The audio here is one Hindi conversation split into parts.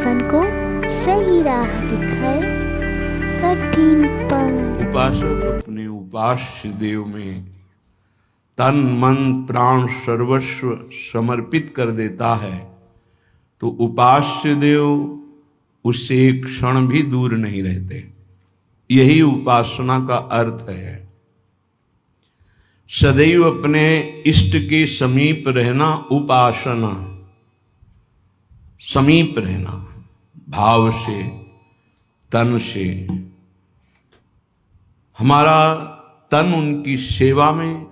जीवन को सही राह दिखाए कठिन पथ। उपासक अपने उपास्य देव में तन मन प्राण सर्वस्व समर्पित कर देता है तो उपास्य देव उससे एक क्षण भी दूर नहीं रहते। यही उपासना का अर्थ है। सदैव अपने इष्ट के समीप रहना उपासना, समीप रहना भाव से, तन से। हमारा तन उनकी सेवा में,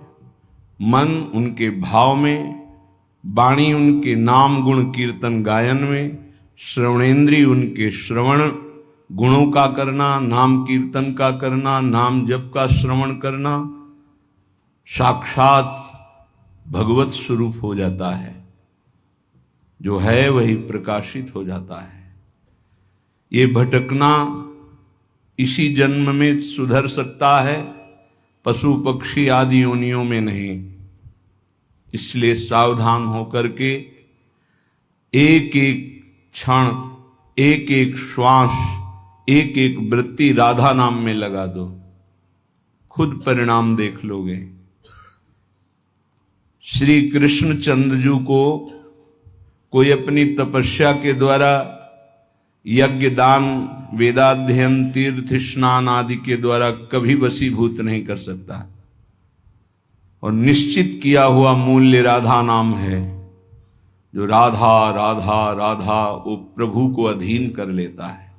मन उनके भाव में, वाणी उनके नाम गुण कीर्तन गायन में, श्रवणेन्द्रिय उनके श्रवण गुणों का करना, नाम कीर्तन का करना, नाम जप का श्रवण करना, साक्षात भगवत स्वरूप हो जाता है। जो है वही प्रकाशित हो जाता है। ये भटकना इसी जन्म में सुधर सकता है, पशु पक्षी आदि योनियों में नहीं। इसलिए सावधान होकर के एक एक क्षण, एक एक श्वास, एक एक वृत्ति राधा नाम में लगा दो, खुद परिणाम देख लोगे। श्री कृष्ण चंद्रजू को कोई अपनी तपस्या के द्वारा यज्ञ दान वेदाध्ययन तीर्थ स्नान आदि के द्वारा कभी वशीभूत नहीं कर सकता। और निश्चित किया हुआ मूल्य राधा नाम है। जो राधा राधा राधा वो प्रभु को अधीन कर लेता है।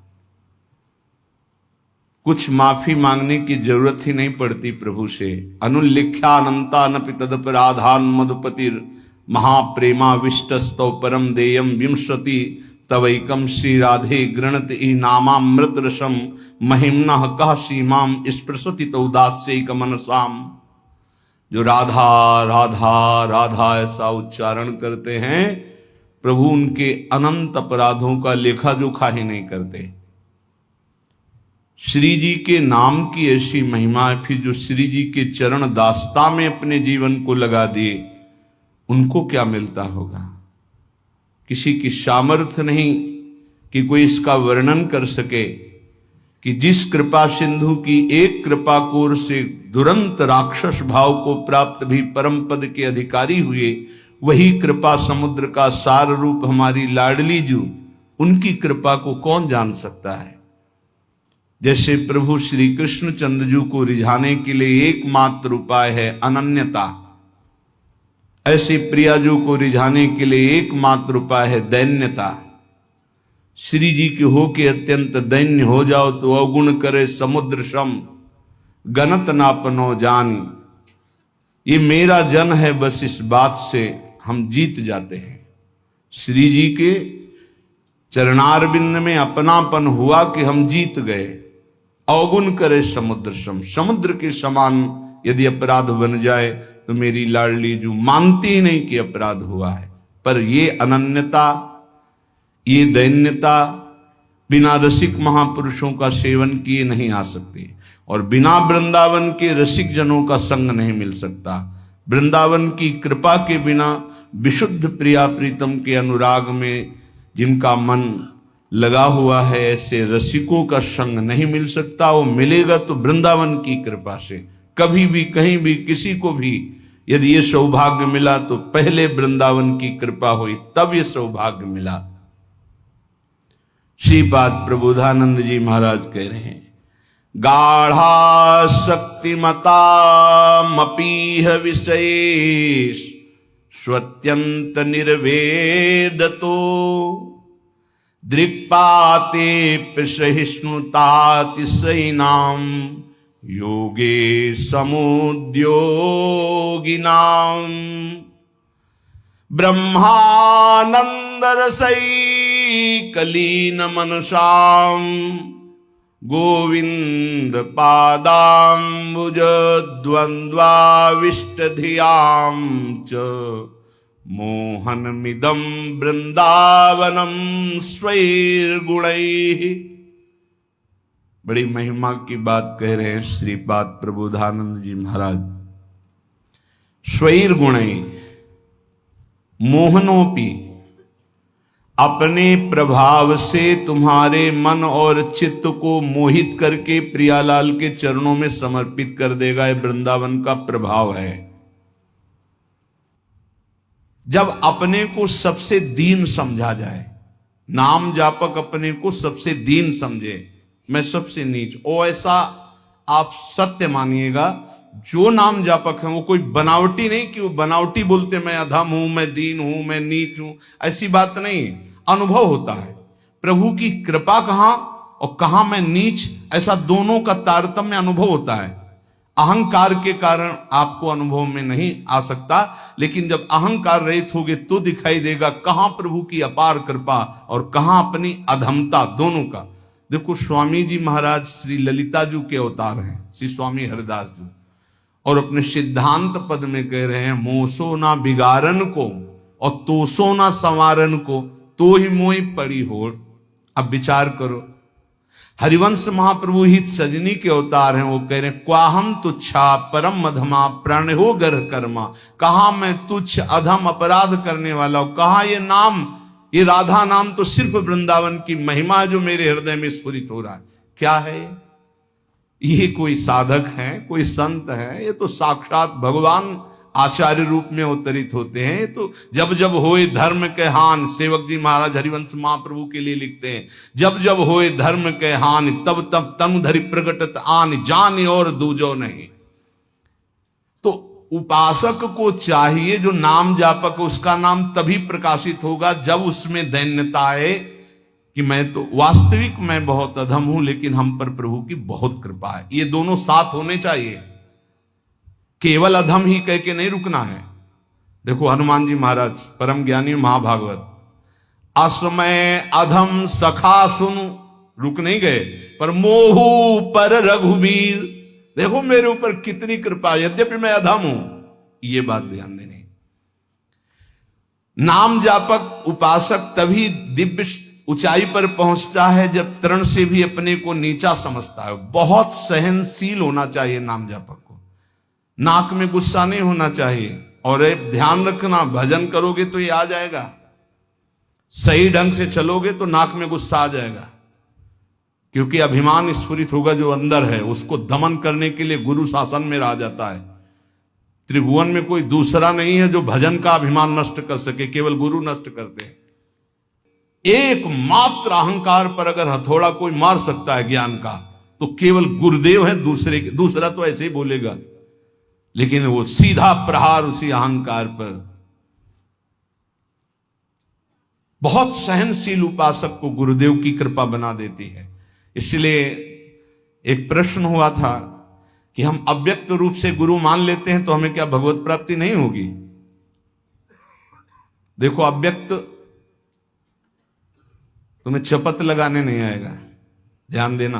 कुछ माफी मांगने की जरूरत ही नहीं पड़ती प्रभु से। अनुल्लिख्यानंता नपि तदपराधान मधुपतिर महाप्रेमा विष्टस्तौ परम देयम विंशति तवैकम श्री राधे गृणत ई नामामृत रसम महिम्ना कह सीमाम स्पृशति तौदास्यैक मनसाम। जो राधा राधा राधा ऐसा उच्चारण करते हैं, प्रभु उनके अनंत अपराधों का लेखा जोखा ही नहीं करते। श्री जी के नाम की ऐसी महिमा है। फिर जो श्री जी के चरण दास्ता में अपने जीवन को लगा दिए, उनको क्या मिलता होगा? किसी की सामर्थ्य नहीं कि कोई इसका वर्णन कर सके कि जिस कृपा सिंधु की एक कृपा कोर से दुरंत राक्षस भाव को प्राप्त भी परम पद के अधिकारी हुए, वही कृपा समुद्र का सार रूप हमारी लाडली जू, उनकी कृपा को कौन जान सकता है? जैसे प्रभु श्री कृष्ण चंद्रजू को रिझाने के लिए एकमात्र उपाय है अनन्यता, ऐसे प्रियाजू को रिझाने के लिए एकमात्र उपाय है दैन्यता। श्री जी के हो के अत्यंत दैन्य हो जाओ तो अवगुण करे समुद्र सम गणत नापनो जानी। ये मेरा जन है, बस इस बात से हम जीत जाते हैं। श्री जी के चरणारविंद में अपनापन हुआ कि हम जीत गए। अवगुण करे समुद्र सम, समुद्र के समान यदि अपराध बन जाए तो मेरी लाडली जो मानती ही नहीं कि अपराध हुआ है। पर ये अनन्यता, ये दैन्यता बिना रसिक महापुरुषों का सेवन किए नहीं आ सकती। और बिना वृंदावन के रसिक जनों का संग नहीं मिल सकता। वृंदावन की कृपा के बिना विशुद्ध प्रिया प्रीतम के अनुराग में जिनका मन लगा हुआ है, ऐसे रसिकों का संग नहीं मिल सकता। वो मिलेगा तो वृंदावन की कृपा से। कभी भी कहीं भी किसी को भी यदि ये सौभाग्य मिला तो पहले वृंदावन की कृपा हुई, तब ये सौभाग्य मिला। श्रीपाद प्रबोधानंद जी महाराज कह रहे हैं, गाढ़ा शक्तिमता मपीह विशेष स्वत्यंत निर्वेदतो दृक्पाते सहिष्णुतातिशयिनाम योगे समुद्योगिनाम ब्रह्मानंद रसैकलीन मनुषाम गोविंद पादाम्बुज द्वंद्वाविष्ट धियाम च मोहनमिदं वृंदावनम स्वैर्गुणैः। बड़ी महिमा की बात कह रहे हैं श्रीपाद प्रबोधानंद जी महाराज। स्वैर्गुणैः मोहनोपि, अपने प्रभाव से तुम्हारे मन और चित्त को मोहित करके प्रियालाल के चरणों में समर्पित कर देगा। ये वृंदावन का प्रभाव है। जब अपने को सबसे दीन समझा जाए, नाम जापक अपने को सबसे दीन समझे, मैं सबसे नीच, ओ ऐसा आप सत्य मानिएगा, जो नाम जापक है वो कोई बनावटी नहीं कि वो बनावटी बोलते मैं अधम हूं, मैं दीन हूं, मैं नीच हूं, ऐसी बात नहीं। अनुभव होता है प्रभु की कृपा कहां और कहां मैं नीच, ऐसा दोनों का तारतम्य अनुभव होता है। अहंकार के कारण आपको अनुभव में नहीं आ सकता, लेकिन जब अहंकार रहित होगे तो दिखाई देगा कहां प्रभु की अपार कृपा और कहां अपनी अधमता, दोनों का। देखो स्वामी जी महाराज श्री ललिता जी के अवतार हैं, श्री स्वामी हरिदास जी, और अपने सिद्धांत पद में कह रहे हैं मोसो ना बिगारन को और तोसो ना संवारन को, तो ही मोई पड़ी होड़। अब विचार करो, हरिवंश महाप्रभु हित सजनी के अवतार हैं, वो कह रहे हैं क्वाहम तुच्छा परम मधमा प्रण हो गर कर्मा, कहा मैं तुच्छ अधम अपराध करने वाला हूं, कहा ये नाम, ये राधा नाम तो सिर्फ वृंदावन की महिमा जो मेरे हृदय में स्फुरित हो रहा है। क्या है ये? कोई साधक है, कोई संत है? ये तो साक्षात भगवान आचार्य रूप में अवतरित होते हैं। तो जब जब होए धर्म के हान, सेवक जी महाराज हरिवंश महाप्रभु के लिए लिखते हैं, जब जब होए धर्म के हान तब तब तनु धरि प्रगटत आन, जान और दूजो नहीं। तो उपासक को चाहिए, जो नाम जापक उसका नाम तभी प्रकाशित होगा जब उसमें दैन्यता आए कि मैं तो वास्तविक मैं बहुत अधम हूं, लेकिन हम पर प्रभु की बहुत कृपा है। ये दोनों साथ होने चाहिए, केवल अधम ही कह के नहीं रुकना है। देखो हनुमान जी महाराज परम ज्ञानी महाभागवत, असमय अधम सखा सुनु, रुक नहीं गए, पर मोहू पर रघुवीर, देखो मेरे ऊपर कितनी कृपा, यद्यपि मैं अधम हूं, ये बात ध्यान देनी। नाम जापक उपासक तभी दिव्य ऊंचाई पर पहुंचता है जब तरण से भी अपने को नीचा समझता है। बहुत सहनशील होना चाहिए नाम जापक को, नाक में गुस्सा नहीं होना चाहिए। और ध्यान रखना, भजन करोगे तो ये आ जाएगा, सही ढंग से चलोगे तो नाक में गुस्सा आ जाएगा, क्योंकि अभिमान स्फुरित होगा जो अंदर है, उसको दमन करने के लिए गुरु शासन में रह जाता है। त्रिभुवन में कोई दूसरा नहीं है जो भजन का अभिमान नष्ट कर सके, केवल गुरु नष्ट करते हैं। एकमात्र अहंकार पर अगर हथौड़ा कोई मार सकता है ज्ञान का, तो केवल गुरुदेव है, दूसरा तो ऐसे ही बोलेगा, लेकिन वो सीधा प्रहार उसी अहंकार पर। बहुत सहनशील उपासक को गुरुदेव की कृपा बना देती है। इसलिए एक प्रश्न हुआ था कि हम अव्यक्त रूप से गुरु मान लेते हैं तो हमें क्या भगवत प्राप्ति नहीं होगी? देखो अव्यक्त तुम्हें चपत लगाने नहीं आएगा, ध्यान देना।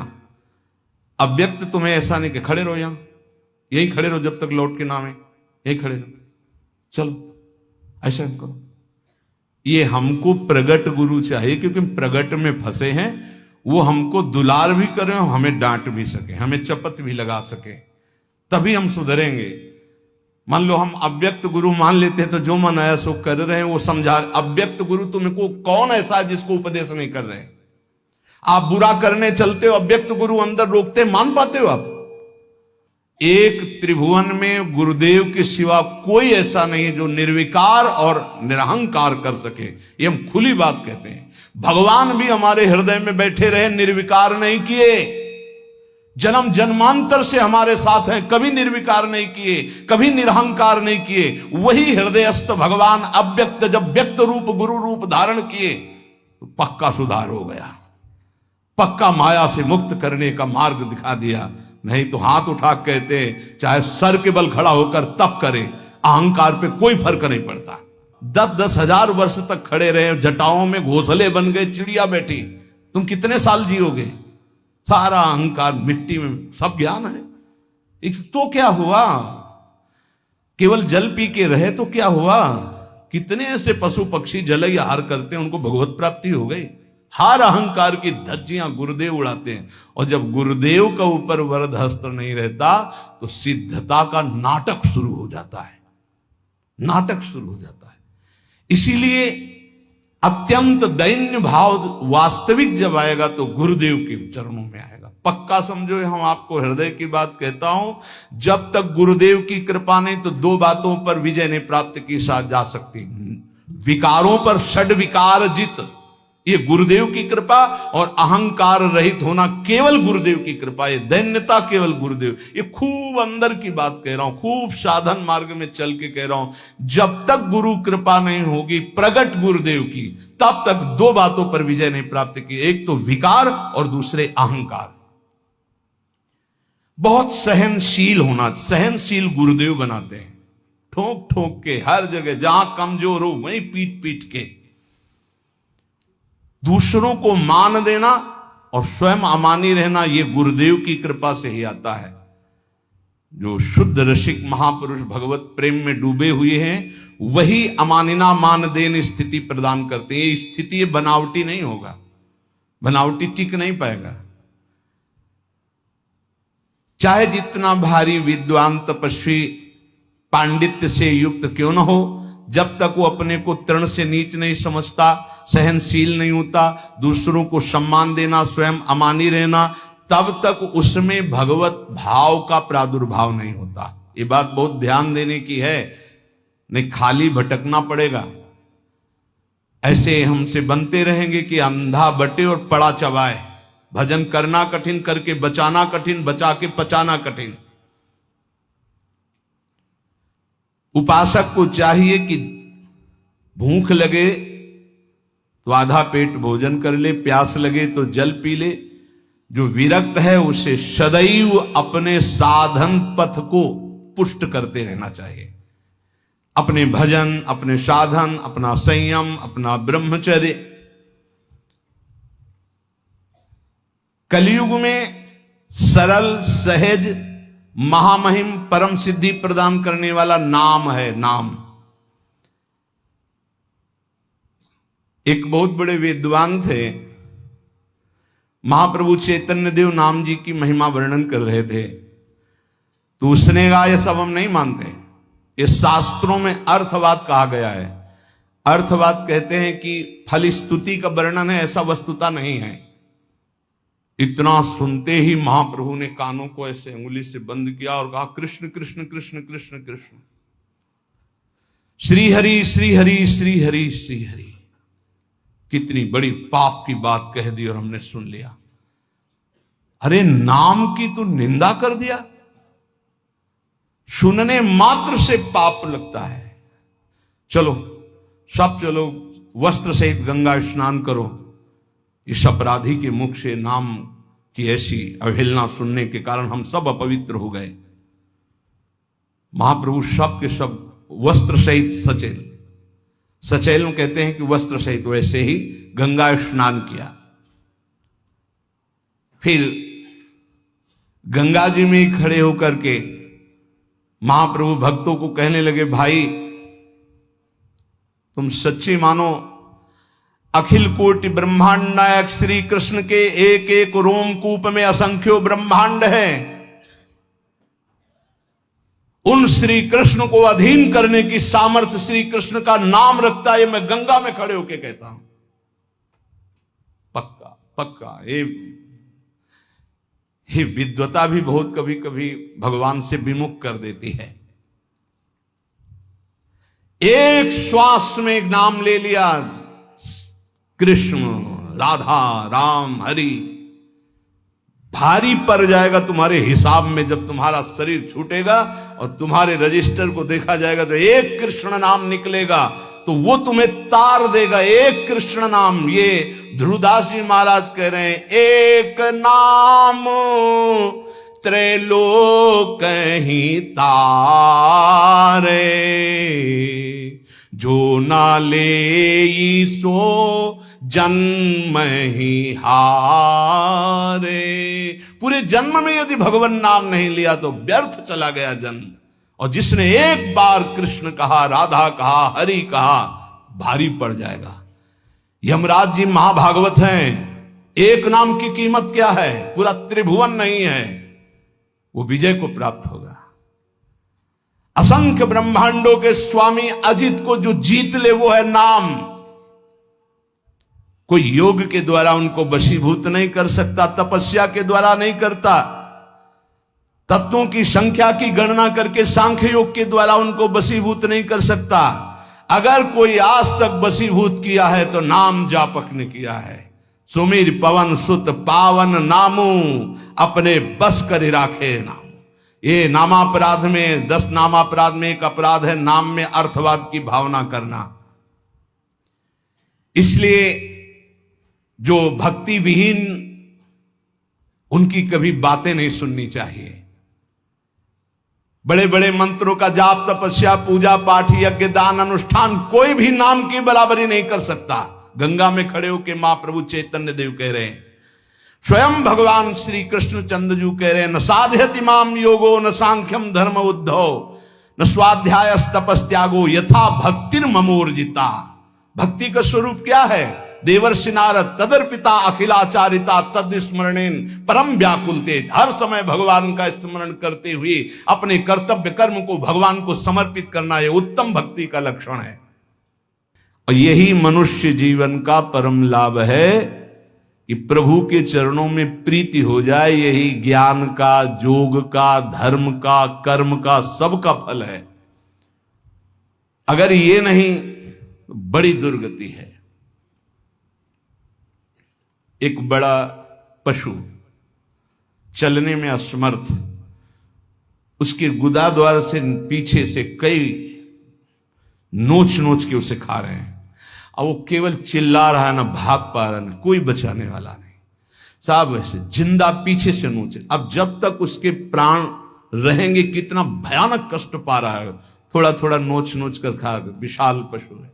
अव्यक्त तुम्हें ऐसा नहीं कि खड़े रहो, यहां यही खड़े रहो जब तक लौट के नाम है, यही खड़े रहो, चलो ऐसा करो। ये हमको प्रगट गुरु चाहिए, क्योंकि प्रगट में फंसे हैं। वो हमको दुलार भी करें, हमें डांट भी सके, हमें चपत भी लगा सके, तभी हम सुधरेंगे। मान लो हम अव्यक्त गुरु मान लेते हैं तो जो मन आया सो कर रहे हैं, वो समझा। अव्यक्त गुरु तुमको कौन ऐसा है जिसको उपदेश नहीं कर रहे? आप बुरा करने चलते हो, अव्यक्त गुरु अंदर रोकते, मान पाते हो आप? एक त्रिभुवन में गुरुदेव के सिवा कोई ऐसा नहीं है जो निर्विकार और निरहंकार कर सके। ये हम खुली बात कहते हैं। भगवान भी हमारे हृदय में बैठे रहे, निर्विकार नहीं किए। जन्म जन्मांतर से हमारे साथ हैं, कभी निर्विकार नहीं किए, कभी निरहंकार नहीं किए। वही हृदयस्थ भगवान अव्यक्त जब व्यक्त रूप गुरु रूप धारण किए तो पक्का सुधार हो गया, पक्का माया से मुक्त करने का मार्ग दिखा दिया। नहीं तो हाथ उठा कहते चाहे सर के बल खड़ा होकर तप करे, अहंकार पे कोई फर्क नहीं पड़ता। 10-10 हजार वर्ष तक खड़े रहे, जटाओं में घोंसले बन गए, चिड़िया बैठी, तुम कितने साल जियोगे? सारा अहंकार मिट्टी में, सब ज्ञान है तो क्या हुआ? केवल जल पी के रहे तो क्या हुआ? कितने ऐसे पशु पक्षी जल आहार करते हैं, उनको भगवत प्राप्ति हो गई। हर अहंकार की धज्जियां गुरुदेव उड़ाते हैं। और जब गुरुदेव का ऊपर वरद हस्त नहीं रहता तो सिद्धता का नाटक शुरू हो जाता है, नाटक शुरू हो जाता है। इसीलिए अत्यंत दैन्य भाव वास्तविक जब आएगा तो गुरुदेव के चरणों में आएगा। पक्का समझो, हम आपको हृदय की बात कहता हूं, जब तक गुरुदेव की कृपा नहीं तो दो बातों पर विजय नहीं प्राप्त की जा सकती। विकारों पर षड विकार जित, ये गुरुदेव की कृपा, और अहंकार रहित होना केवल गुरुदेव की कृपा, ये दैन्यता केवल गुरुदेव। ये खूब अंदर की बात कह रहा हूं, खूब साधन मार्ग में चल के कह रहा हूं। जब तक गुरु कृपा नहीं होगी प्रगट गुरुदेव की, तब तक दो बातों पर विजय नहीं प्राप्त की, एक तो विकार और दूसरे अहंकार। बहुत सहनशील होना, सहनशील गुरुदेव बनाते हैं, ठोक ठोक के हर जगह, जहां कमजोर हो वहीं पीट पीट के। दूसरों को मान देना और स्वयं अमानी रहना, यह गुरुदेव की कृपा से ही आता है। जो शुद्ध रसिक महापुरुष भगवत प्रेम में डूबे हुए हैं, वही अमानिना मान देन स्थिति प्रदान करते हैं। ये स्थिति ये बनावटी नहीं होगा, बनावटी टिक नहीं पाएगा। चाहे जितना भारी विद्वान तपस्वी पांडित्य से युक्त क्यों न हो, जब तक वो अपने को तृण से नीच नहीं समझता, सहनशील नहीं होता, दूसरों को सम्मान देना, स्वयं अमानी रहना, तब तक उसमें भगवत भाव का प्रादुर्भाव नहीं होता। ये बात बहुत ध्यान देने की है, नहीं खाली भटकना पड़ेगा। ऐसे हमसे बनते रहेंगे कि अंधा बटे और पड़ा चबाए। भजन करना कठिन, करके बचाना कठिन, बचा के पचाना कठिन। उपासक को चाहिए कि भूख लगे तो आधा पेट भोजन कर ले, प्यास लगे तो जल पी ले। जो विरक्त है उसे सदैव अपने साधन पथ को पुष्ट करते रहना चाहिए। अपने भजन, अपने साधन, अपना संयम, अपना ब्रह्मचर्य। कलयुग में सरल, सहज, महामहिम, परम सिद्धि प्रदान करने वाला नाम है, नाम। एक बहुत बड़े विद्वान थे, महाप्रभु चैतन्य देव नाम जी की महिमा वर्णन कर रहे थे, तो उसने कहा ये सब हम नहीं मानते, ये शास्त्रों में अर्थवाद कहा गया है। अर्थवाद कहते हैं कि फल स्तुति का वर्णन है, ऐसा वस्तुता नहीं है। इतना सुनते ही महाप्रभु ने कानों को ऐसे अंगुली से बंद किया और कहा कृष्ण कृष्ण कृष्ण कृष्ण कृष्ण, श्री हरि श्री हरि श्री हरि श्री हरि। कितनी बड़ी पाप की बात कह दी और हमने सुन लिया। अरे नाम की तो निंदा कर दिया, सुनने मात्र से पाप लगता है। चलो सब चलो, वस्त्र सहित गंगा स्नान करो। इस अपराधी के मुख से नाम की ऐसी अवहेलना सुनने के कारण हम सब अपवित्र हो गए। महाप्रभु सब के सब वस्त्र सहित सचेल, सचेल कहते हैं कि वस्त्र सहित, वैसे ही गंगा स्नान किया। फिर गंगा जी में ही खड़े होकर के महाप्रभु भक्तों को कहने लगे, भाई तुम सच्ची मानो, अखिल कोटि ब्रह्मांड नायक श्री कृष्ण के एक एक रोमकूप में असंख्यों ब्रह्मांड है। उन श्री कृष्ण को अधीन करने की सामर्थ्य श्री कृष्ण का नाम रखता है। मैं गंगा में खड़े होकर कहता हूं, पक्का पक्का। ये विद्वता भी बहुत कभी कभी भगवान से विमुख कर देती है। एक श्वास में एक नाम ले लिया, कृष्ण, राधा, राम, हरि, भारी पड़ जाएगा तुम्हारे हिसाब में। जब तुम्हारा शरीर छूटेगा और तुम्हारे रजिस्टर को देखा जाएगा तो एक कृष्ण नाम निकलेगा, तो वो तुम्हें तार देगा। एक कृष्ण नाम, ये ध्रुवदास जी महाराज कह रहे हैं, एक नाम त्रैलोक ही तारे, जो ना ले सो जन्म ही हारे। पूरे जन्म में यदि भगवान नाम नहीं लिया तो व्यर्थ चला गया जन्म। और जिसने एक बार कृष्ण कहा, राधा कहा, हरि कहा, भारी पड़ जाएगा। यमराज जी महाभागवत हैं, एक नाम की कीमत क्या है? पूरा त्रिभुवन नहीं है, वो विजय को प्राप्त होगा। असंख्य ब्रह्मांडों के स्वामी अजित को जो जीत ले वो है नाम। कोई योग के द्वारा उनको वशीभूत नहीं कर सकता, तपस्या के द्वारा नहीं करता, तत्वों की संख्या की गणना करके सांख्य योग के द्वारा उनको वशीभूत नहीं कर सकता। अगर कोई आज तक वशीभूत किया है तो नाम जापक ने किया है। सुमीर पवन सुत पावन नामू, अपने बस कर राखे नाम। ये नामापराध में 10 नामापराध में एक अपराध है नाम में अर्थवाद की भावना करना। इसलिए जो भक्ति विहीन, उनकी कभी बातें नहीं सुननी चाहिए। बड़े बड़े मंत्रों का जाप, तपस्या, पूजा पाठ, यज्ञ, दान, अनुष्ठान, कोई भी नाम की बराबरी नहीं कर सकता। गंगा में खड़े होकर महाप्रभु चैतन्य देव कह रहे हैं, स्वयं भगवान श्री कृष्ण चंद्रजू कह रहे हैं, न साध्यति माम योगो न सांख्यम धर्म उद्धव न स्वाध्याय तपस्त्यागो यथा भक्तिर ममोर्जिता। भक्ति का स्वरूप क्या है? देवर्षि नारद तदर्पिता अखिलाचारिता तद स्मरणेन परम व्याकुलते। हर समय भगवान का स्मरण करते हुए अपने कर्तव्य कर्म को भगवान को समर्पित करना, यह उत्तम भक्ति का लक्षण है। और यही मनुष्य जीवन का परम लाभ है कि प्रभु के चरणों में प्रीति हो जाए। यही ज्ञान का, योग का, धर्म का, कर्म का, सबका फल है। अगर ये नहीं तो बड़ी दुर्गति है। एक बड़ा पशु चलने में असमर्थ, उसके गुदा द्वार से पीछे से कई नोच नोच के उसे खा रहे हैं, और वो केवल चिल्ला रहा है, ना भाग पा रहा, ना कोई बचाने वाला नहीं। साहब ऐसे जिंदा पीछे से नोचे। अब जब तक उसके प्राण रहेंगे, कितना भयानक कष्ट पा रहा है, थोड़ा थोड़ा नोच नोच कर खा रहा। विशाल पशु है,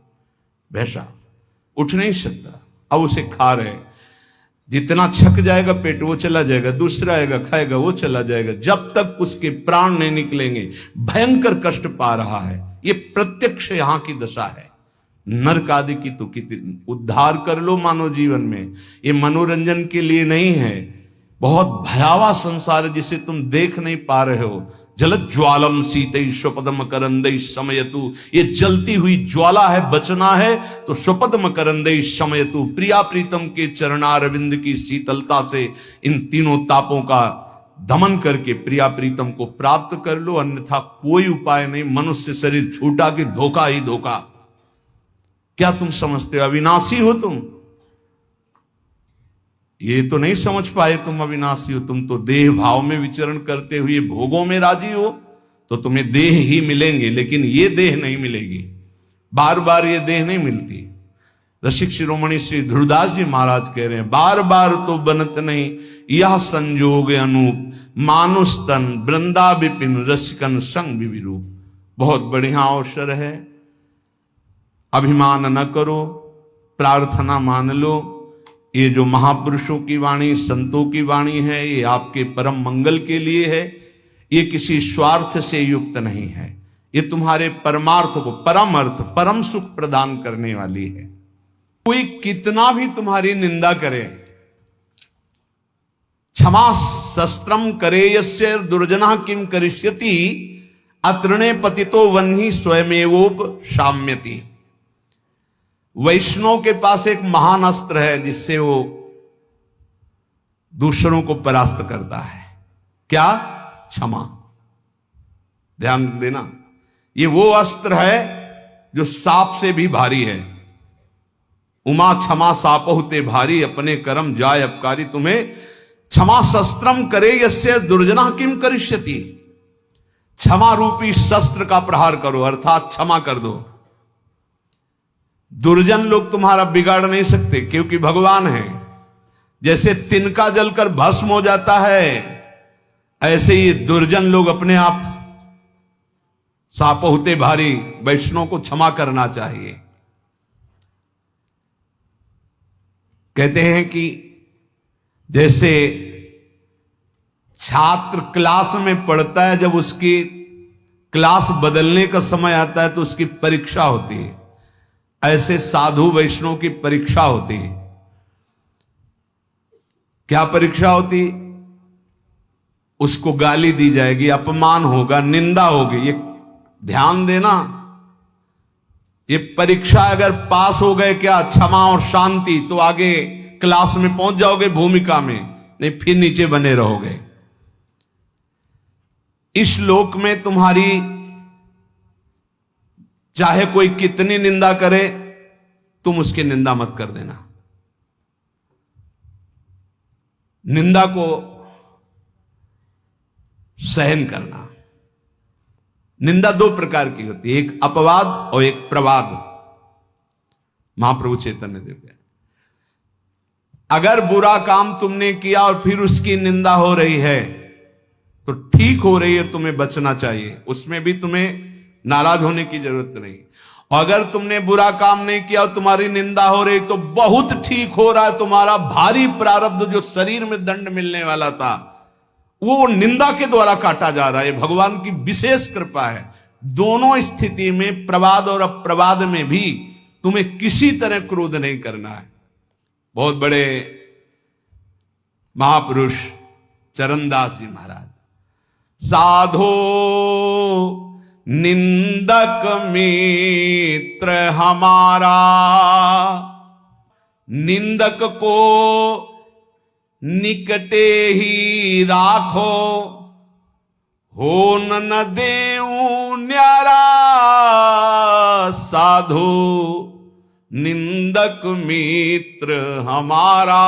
भैंसा उठ नहीं सकता, अब उसे खा रहे। जितना छक जाएगा पेट वो चला जाएगा, दूसरा आएगा खाएगा वो चला जाएगा, जब तक उसके प्राण नहीं निकलेंगे। भयंकर कष्ट पा रहा है। ये प्रत्यक्ष यहां की दशा है। नरक आदि की तो कितनी उद्धार कर लो मानव जीवन में, ये मनोरंजन के लिए नहीं है। बहुत भयावह संसार है जिसे तुम देख नहीं पा रहे हो। जलज्ज्वालम सीतै स्वपदम करंदै समयतु, ये जलती हुई ज्वाला है, बचना है तो स्वपदम करंदै समयतु, प्रिया प्रीतम के चरणारविंद की शीतलता से इन तीनों तापों का दमन करके प्रिया प्रीतम को प्राप्त कर लो, अन्यथा कोई उपाय नहीं। मनुष्य शरीर छूटा कि धोखा ही धोखा। क्या तुम समझते हो अविनाशी हो तुम? ये तो नहीं समझ पाए तुम अविनाशी हो। तुम तो देह भाव में विचरण करते हुए भोगों में राजी हो, तो तुम्हें देह ही मिलेंगे, लेकिन ये देह नहीं मिलेगी। बार बार ये देह नहीं मिलती। रसिक शिरोमणि श्री ध्रुवदास जी महाराज कह रहे हैं, बार बार तो बनत नहीं यह संजोग अनूप, मानुष तन वृंदा विपिन रसिकन संग विरूप। बहुत बढ़िया अवसर है, अभिमान न करो, प्रार्थना मान लो। ये जो महापुरुषों की वाणी, संतों की वाणी है, ये आपके परम मंगल के लिए है। ये किसी स्वार्थ से युक्त नहीं है। ये तुम्हारे परमार्थ को, परम अर्थ, परम सुख प्रदान करने वाली है। कोई कितना भी तुम्हारी निंदा करे, क्षमा शस्त्रम करेयस्य दुर्जना किम करिष्यति, अतृणे पतितो वह्नि स्वयमेवोप शाम्यति। वैष्णव के पास एक महान अस्त्र है जिससे वो दूसरों को परास्त करता है। क्या? क्षमा। ध्यान देना, ये वो अस्त्र है जो सांप से भी भारी है। उमा क्षमा सापहुते भारी, अपने कर्म जाय अपकारी। तुम्हें क्षमा शस्त्रम करे यस्य दुर्जना किम करिष्यति, क्षमा रूपी शस्त्र का प्रहार करो, अर्थात क्षमा कर दो। दुर्जन लोग तुम्हारा बिगाड़ नहीं सकते, क्योंकि भगवान है। जैसे तिनका जलकर भस्म हो जाता है, ऐसे ही दुर्जन लोग अपने आप सापहुते भारी। वैष्णव को क्षमा करना चाहिए। कहते हैं कि जैसे छात्र क्लास में पढ़ता है, जब उसकी क्लास बदलने का समय आता है तो उसकी परीक्षा होती है, ऐसे साधु वैष्णव की परीक्षा होती है। क्या परीक्षा होती? उसको गाली दी जाएगी, अपमान होगा, निंदा होगी। ये ध्यान देना, ये परीक्षा अगर पास हो गए क्या क्षमा और शांति, तो आगे क्लास में पहुंच जाओगे भूमिका में, नहीं फिर नीचे बने रहोगे। इस लोक में तुम्हारी चाहे कोई कितनी निंदा करे, तुम उसकी निंदा मत कर देना। निंदा को सहन करना। निंदा दो प्रकार की होती है, एक अपवाद और एक प्रवाद। महाप्रभु चैतन्य देव कहते, अगर बुरा काम तुमने किया और फिर उसकी निंदा हो रही है तो ठीक हो रही है, तुम्हें बचना चाहिए, उसमें भी तुम्हें नाराज होने की जरूरत नहीं। और अगर तुमने बुरा काम नहीं किया और तुम्हारी निंदा हो रही तो बहुत ठीक हो रहा है, तुम्हारा भारी प्रारब्ध जो शरीर में दंड मिलने वाला था वो निंदा के द्वारा काटा जा रहा है। भगवान की विशेष कृपा है। दोनों स्थिति में, प्रवाद और अप्रवाद में भी तुम्हें किसी तरह क्रोध नहीं करना है। बहुत बड़े महापुरुष चरणदास जी महाराज, साधो निंदक मित्र हमारा, निंदक को निकटे ही राखो, हो न देऊ न्यारा, साधो निंदक मित्र हमारा।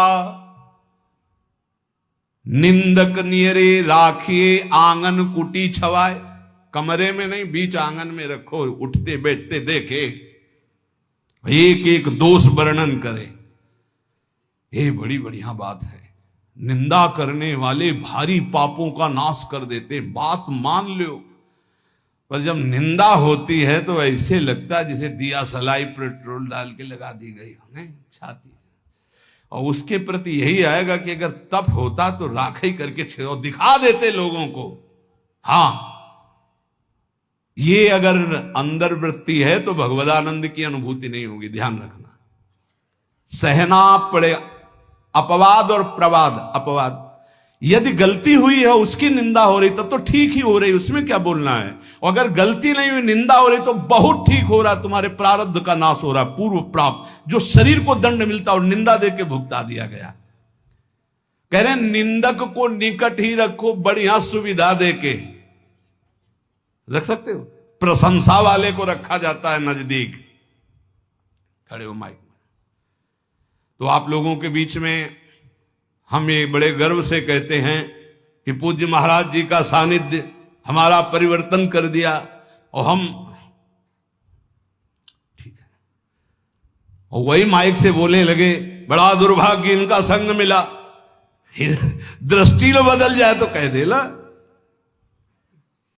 निंदक नियरे राखिए आंगन कुटी छवाए, कमरे में नहीं बीच आंगन में रखो, उठते बैठते देखे, एक एक दोष वर्णन करे। ये बड़ी बढ़िया बात है। निंदा करने वाले भारी पापों का नाश कर देते, बात मान लो। पर जब निंदा होती है तो ऐसे लगता है जैसे दिया सलाई पेट्रोल डाल के लगा दी गई हो, नहीं छाती। और उसके प्रति यही आएगा कि अगर तप होता तो राखी करके छेड़ो, दिखा देते लोगों को। हाँ, ये अगर अंदर वृत्ति है तो भगवदानंद की अनुभूति नहीं होगी, ध्यान रखना। सहना पड़े अपवाद और प्रवाद। अपवाद, यदि गलती हुई है उसकी निंदा हो रही तब तो ठीक ही हो रही, उसमें क्या बोलना है। और अगर गलती नहीं हुई, निंदा हो रही तो बहुत ठीक हो रहा, तुम्हारे प्रारब्ध का नाश हो रहा, पूर्व प्राप्त जो शरीर को दंड मिलता और निंदा दे के भुगता दिया गया। कह रहे निंदक को निकट ही रखो, बढ़िया सुविधा दे के रख सकते हो। प्रशंसा वाले को रखा जाता है नजदीक, खड़े हो माइक में। तो आप लोगों के बीच में हम ये बड़े गर्व से कहते हैं कि पूज्य महाराज जी का सानिध्य हमारा परिवर्तन कर दिया। और हम ठीक है, और वही माइक से बोलने लगे, बड़ा दुर्भाग्य इनका संग मिला। दृष्टि लो बदल जाए तो कह देला